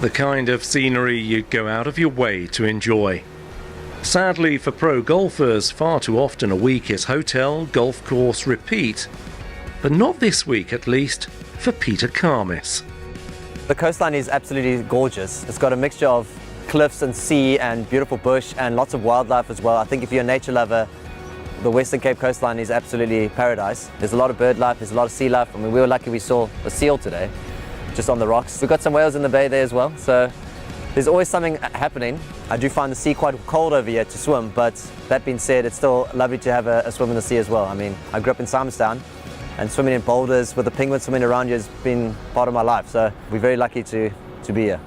The kind of scenery you'd go out of your way to enjoy. Sadly for pro golfers, far too often a week is hotel, golf course, repeat. But not this week, at least, for Peter Karmis. The coastline is absolutely gorgeous. It's got a mixture of cliffs and sea and beautiful bush and lots of wildlife as well. I think if you're a nature lover, the Western Cape coastline is absolutely paradise. There's a lot of bird life, there's a lot of sea life. I mean, we were lucky we saw a seal today, just on the rocks. We've got some whales in the bay there as well, so there's always something happening. I do find the sea quite cold over here to swim, but that being said, it's still lovely to have a swim in the sea as well. I mean, I grew up in Simonstown, and swimming in boulders with the penguins swimming around you has been part of my life, so we're very lucky to be here.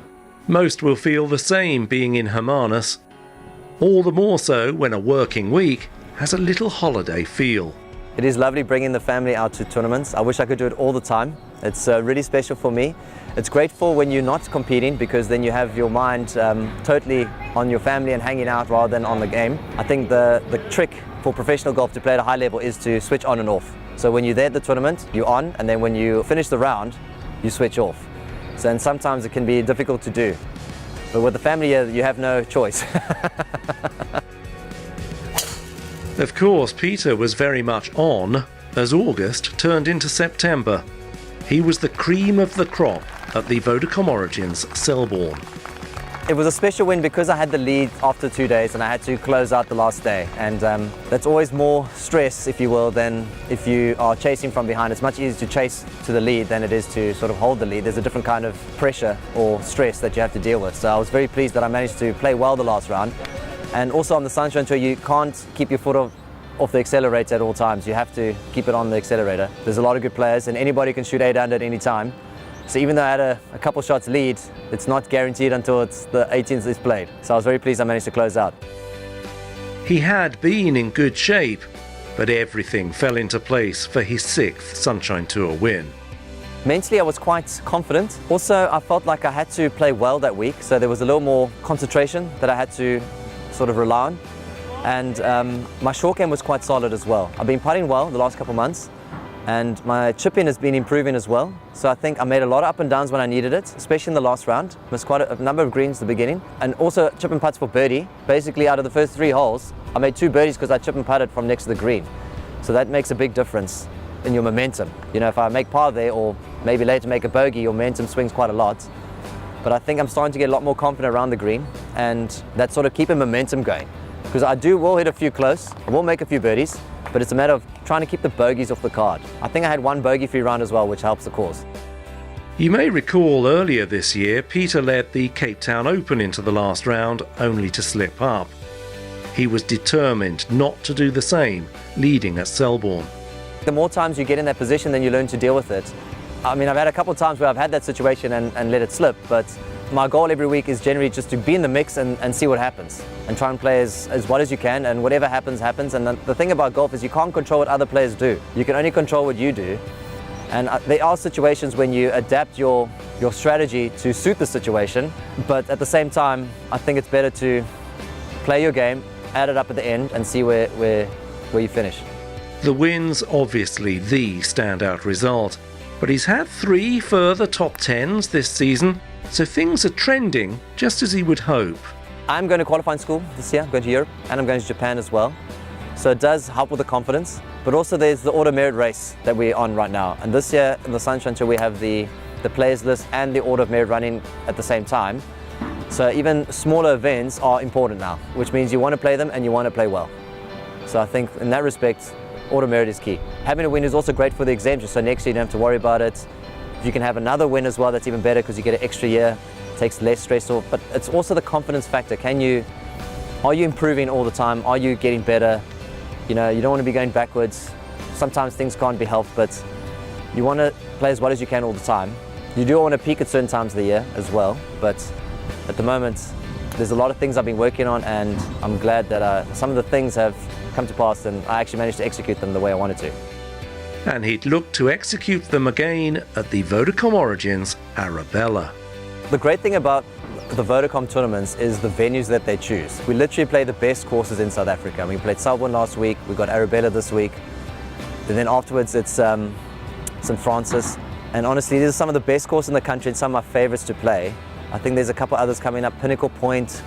Most will feel the same being in Hermanus, all the more so when a working week has a little holiday feel. It is lovely bringing the family out to tournaments. I wish I could do it all the time. It's really special for me. It's grateful when you're not competing, because then you have your mind totally on your family and hanging out rather than on the game. I think the trick for professional golf to play at a high level is to switch on and off. So when you're there at the tournament, you're on, and then when you finish the round, you switch off. So, and sometimes it can be difficult to do. But with the family here, you have no choice. Of course, Peter was very much on as August turned into September. He was the cream of the crop at the Vodacom Origins Selborne. It was a special win because I had the lead after 2 days and I had to close out the last day. And that's always more stress, if you will, than if you are chasing from behind. It's much easier to chase to the lead than it is to sort of hold the lead. There's a different kind of pressure or stress that you have to deal with. So I was very pleased that I managed to play well the last round. And also on the Sunshine Tour, you can't keep your foot off the accelerator at all times. You have to keep it on the accelerator. There's a lot of good players and anybody can shoot 8 under at any time. So even though I had a couple shots lead, it's not guaranteed until it's the 18th is played. So I was very pleased I managed to close out. He had been in good shape, but everything fell into place for his 6th Sunshine Tour win. Mentally, I was quite confident. Also, I felt like I had to play well that week, so there was a little more concentration that I had to sort of rely on. And my short game was quite solid as well. I've been putting well the last couple of months, and my chipping has been improving as well. So I think I made a lot of up and downs when I needed it, especially in the last round. Missed quite a number of greens at the beginning. And also chip and putts for birdie. Basically out of the first 3 holes, I made 2 birdies because I chip and putted from next to the green. So that makes a big difference in your momentum. You know, if I make par there or maybe later make a bogey, your momentum swings quite a lot. But I think I'm starting to get a lot more confident around the green, and that's sort of keeping momentum going. Because I will hit a few close, I will make a few birdies, but it's a matter of trying to keep the bogeys off the card. I think I had 1 bogey-free round as well, which helps the cause. You may recall earlier this year, Peter led the Cape Town Open into the last round, only to slip up. He was determined not to do the same, leading at Selborne. The more times you get in that position, then you learn to deal with it. I mean, I've had a couple of times where I've had that situation and let it slip, but my goal every week is generally just to be in the mix and see what happens and try and play as well as you can, and whatever happens, happens. And the thing about golf is you can't control what other players do. You can only control what you do. And there are situations when you adapt your strategy to suit the situation, but at the same time, I think it's better to play your game, add it up at the end and see where you finish. The win's obviously the standout result, but he's had 3 further top 10s this season, so things are trending just as he would hope. I'm going to qualifying school this year. I'm going to Europe and I'm going to Japan as well. So it does help with the confidence, but also there's the auto merit race that we're on right now. And this year in the Sunshine Tour we have the players list and the order of merit running at the same time. So even smaller events are important now, which means you want to play them and you want to play well. So I think in that respect, auto merit is key. Having a win is also great for the exemption, so next year you don't have to worry about it. If you can have another win as well, that's even better because you get an extra year, it takes less stress off. But it's also the confidence factor. Are you improving all the time? Are you getting better? You know, you don't want to be going backwards. Sometimes things can't be helped, but you want to play as well as you can all the time. You do want to peak at certain times of the year as well, but at the moment, there's a lot of things I've been working on, and I'm glad that some of the things have come to pass and I actually managed to execute them the way I wanted to. And he'd look to execute them again at the Vodacom Origins Arabella. The great thing about the Vodacom tournaments is the venues that they choose. We literally play the best courses in South Africa. We played Selborne last week, we got Arabella this week, and then afterwards it's St. Francis. And honestly, these are some of the best courses in the country and some of my favorites to play. I think there's a couple others coming up, Pinnacle Point.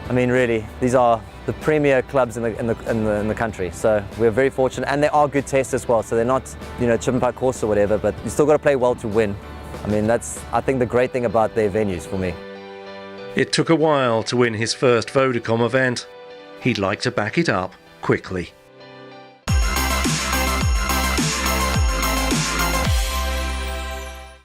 I mean, really, these are the premier clubs in the country. So we're very fortunate, and they are good tests as well. So they're not, chip and putt course or whatever, but you still got to play well to win. I mean, that's, I think, the great thing about their venues for me. It took a while to win his first Vodacom event. He'd like to back it up quickly.